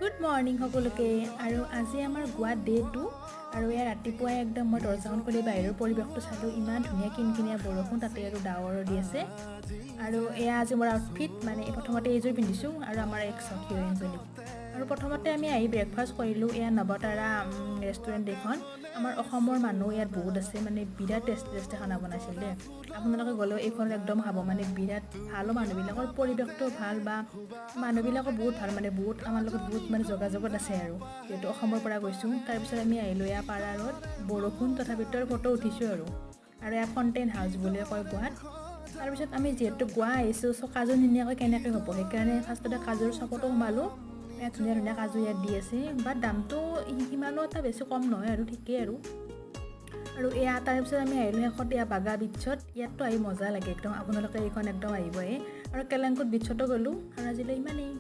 good morning সকলোকে আৰু আজি আমাৰ গোৱা ডে 2 আৰু ইয়াৰ ৰাতিপুৱাই একদম মই দৰ্জাখন খুলি বাহিৰৰ পৰিৱেশটো চালোঁ ইমান ধুনীয়া কিনকিনীয়া বৰষুণ তাতে আৰু ডাৱৰ দি আছে আৰু এয়া আজি মোৰ আউটফিট মানে প্ৰথমতে এইযোৰ পিন্ধিছোঁ আৰু আমাৰ এক চক হিৰইনজনী আৰু প্ৰথমতে আমি আহি ব্ৰেকফাষ্ট কৰিলোঁ এয়া নৱতাৰা ৰেষ্টুৰেণ্ট এখন আমাৰ অসমৰ মানুহ ইয়াত বহুত আছে মানে বিৰাট টেষ্টি খানা বনাইছিল দেই আপোনালোকে গ'লেও এইখন একদম খাব মানে বিৰাট ভাল মানুহবিলাকৰ পৰিৱেশটো ভাল বা মানুহবিলাকো বহুত ভাল মানে বহুত আমাৰ লগত বহুত মানে যোগাযোগত আছে আৰু যিহেতু অসমৰ পৰা গৈছোঁ তাৰপিছত আমি আহিলোঁ এয়া পাৰাৰত বৰষুণ তথাপিতো ফটো উঠিছোঁ আৰু এয়া কণ্টেণ্ট হাউচ বুলি কয় গোৱাত তাৰপিছত আমি যিহেতু গোৱা আহিছোঁ চ' কাজু নিনিয়াকৈ কেনেকৈ হ'ব সেইকাৰণে ফাৰ্ষ্টতে কাজুৰ চপতো সোমালোঁ ইয়াত ধুনীয়া ধুনীয়া কাজু ইয়াত দি আছে বা দামটো সিমানো এটা বেছি কম নহয় আৰু ঠিকেই আৰু এয়া তাৰপিছত আমি আহিলোঁ শেষত এয়া বাগা বিচত ইয়াততো আহি মজা লাগে একদম আপোনালোকে এইখন একদম আহিবই আৰু কেলেংকুট বিচতো গ'লোঁ আৰু আজিলৈ ইমানেই